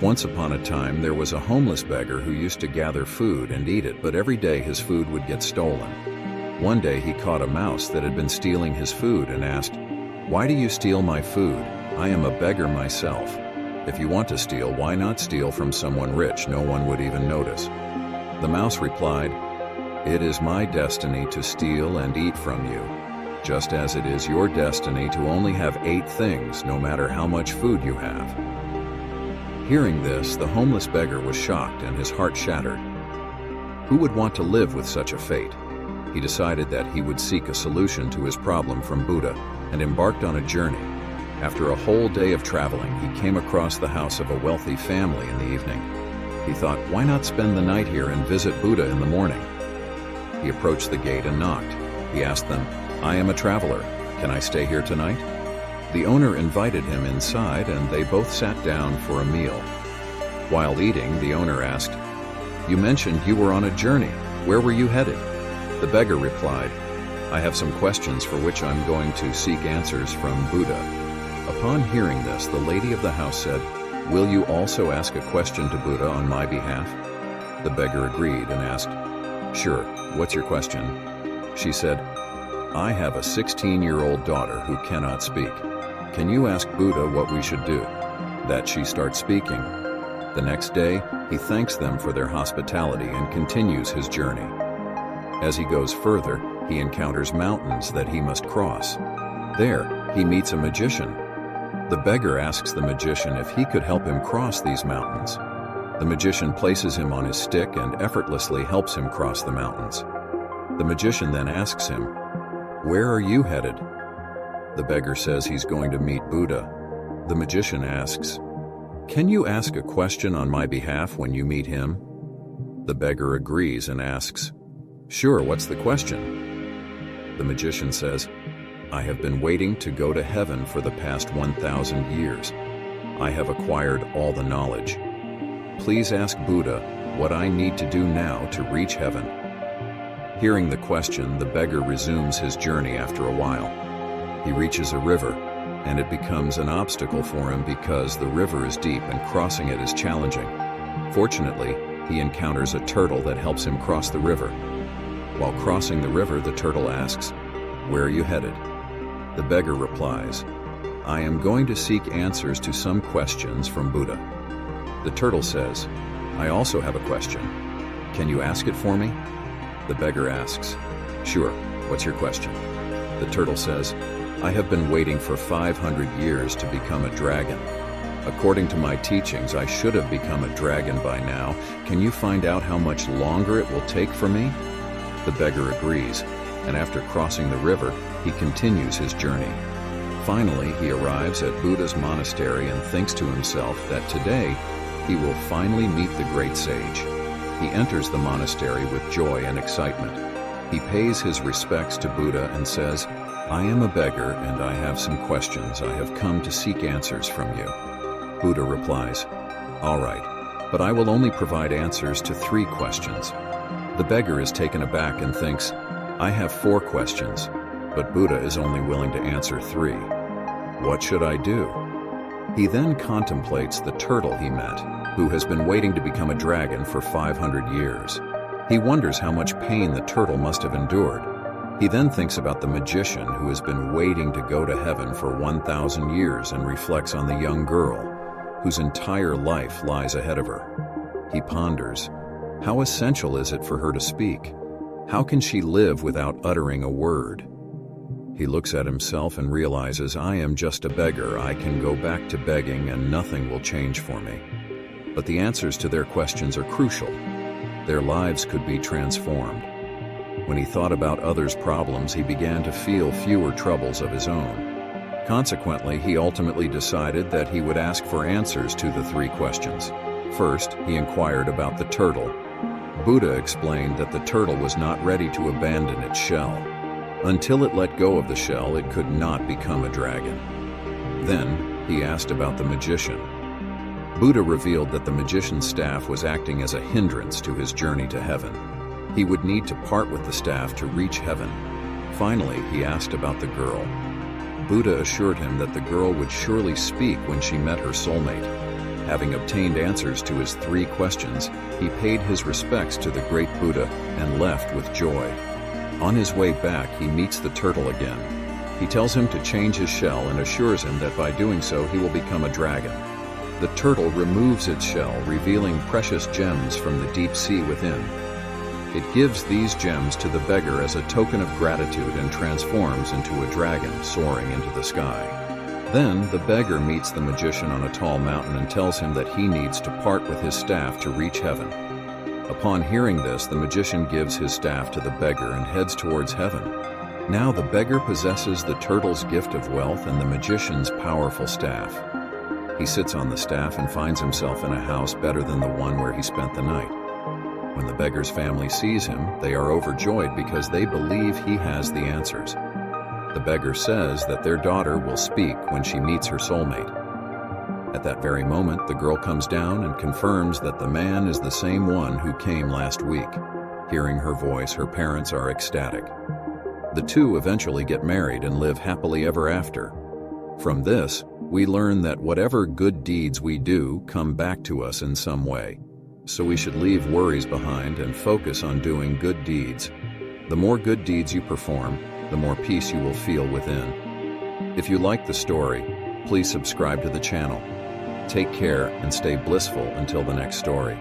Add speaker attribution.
Speaker 1: Once upon a time, there was a homeless beggar who used to gather food and eat it, but every day his food would get stolen. One day he caught a mouse that had been stealing his food and asked, "Why do you steal my food? I am a beggar myself. If you want to steal, why not steal from someone rich? No one would even notice." The mouse replied, "It is my destiny to steal and eat from you, just as it is your destiny to only have 8 things, no matter how much food you have." Hearing this, the homeless beggar was shocked and his heart shattered. Who would want to live with such a fate? He decided that he would seek a solution to his problem from Buddha and embarked on a journey. After a whole day of traveling, he came across the house of a wealthy family in the evening. He thought, why not spend the night here and visit Buddha in the morning? He approached the gate and knocked. He asked them, "I am a traveler. Can I stay here tonight?" The owner invited him inside and they both sat down for a meal. While eating, the owner asked, "You mentioned you were on a journey. Where were you headed?" The beggar replied, "I have some questions for which I'm going to seek answers from Buddha." Upon hearing this, the lady of the house said, "Will you also ask a question to Buddha on my behalf?" The beggar agreed and asked, "Sure, what's your question?" She said, "I have a 16-year-old daughter who cannot speak. Can you ask Buddha what we should do?" That she starts speaking. The next day, he thanks them for their hospitality and continues his journey. As he goes further, he encounters mountains that he must cross. There, he meets a magician. The beggar asks the magician if he could help him cross these mountains. The magician places him on his stick and effortlessly helps him cross the mountains. The magician then asks him, "Where are you headed?" The beggar says he's going to meet Buddha. The magician asks, "Can you ask a question on my behalf when you meet him?" The beggar agrees and asks, "Sure, what's the question?" The magician says, "I have been waiting to go to heaven for the past 1,000 years. I have acquired all the knowledge. Please ask Buddha what I need to do now to reach heaven." Hearing the question, the beggar resumes his journey after a while. He reaches a river, and it becomes an obstacle for him because the river is deep and crossing it is challenging. Fortunately, he encounters a turtle that helps him cross the river. While crossing the river, the turtle asks, "Where are you headed?" The beggar replies, "I am going to seek answers to some questions from Buddha." The turtle says, "I also have a question. Can you ask it for me?" The beggar asks, "Sure, what's your question?" The turtle says, "I have been waiting for 500 years to become a dragon. According to my teachings, I should have become a dragon by now. Can you find out how much longer it will take for me?" The beggar agrees, and after crossing the river, he continues his journey. Finally, he arrives at Buddha's monastery and thinks to himself that today he will finally meet the great sage. He enters the monastery with joy and excitement. He pays his respects to Buddha and says, "I am a beggar and I have some questions. I have come to seek answers from you." Buddha replies, "All right, but I will only provide answers to 3 questions." The beggar is taken aback and thinks, "I have 4 questions, but Buddha is only willing to answer 3. What should I do?" He then contemplates the turtle he met, who has been waiting to become a dragon for 500 years. He wonders how much pain the turtle must have endured. He then thinks about the magician who has been waiting to go to heaven for 1,000 years and reflects on the young girl, whose entire life lies ahead of her. He ponders, how essential is it for her to speak? How can she live without uttering a word? He looks at himself and realizes, I am just a beggar. I can go back to begging and nothing will change for me. But the answers to their questions are crucial. Their lives could be transformed. When he thought about others' problems, he began to feel fewer troubles of his own. Consequently, he ultimately decided that he would ask for answers to the 3 questions. First, he inquired about the turtle. Buddha explained that the turtle was not ready to abandon its shell. Until it let go of the shell, it could not become a dragon. Then, he asked about the magician. Buddha revealed that the magician's staff was acting as a hindrance to his journey to heaven. He would need to part with the staff to reach heaven. Finally, he asked about the girl. Buddha assured him that the girl would surely speak when she met her soulmate. Having obtained answers to his 3 questions, he paid his respects to the great Buddha and left with joy. On his way back, he meets the turtle again. He tells him to change his shell and assures him that by doing so, he will become a dragon. The turtle removes its shell, revealing precious gems from the deep sea within. It gives these gems to the beggar as a token of gratitude and transforms into a dragon soaring into the sky. Then, the beggar meets the magician on a tall mountain and tells him that he needs to part with his staff to reach heaven. Upon hearing this, the magician gives his staff to the beggar and heads towards heaven. Now the beggar possesses the turtle's gift of wealth and the magician's powerful staff. He sits on the staff and finds himself in a house better than the one where he spent the night. When the beggar's family sees him, they are overjoyed because they believe he has the answers. The beggar says that their daughter will speak when she meets her soulmate. At that very moment, the girl comes down and confirms that the man is the same one who came last week. Hearing her voice, her parents are ecstatic. The two eventually get married and live happily ever after. From this, we learn that whatever good deeds we do come back to us in some way. So we should leave worries behind and focus on doing good deeds. The more good deeds you perform, the more peace you will feel within. If you like the story, please subscribe to the channel. Take care and stay blissful until the next story.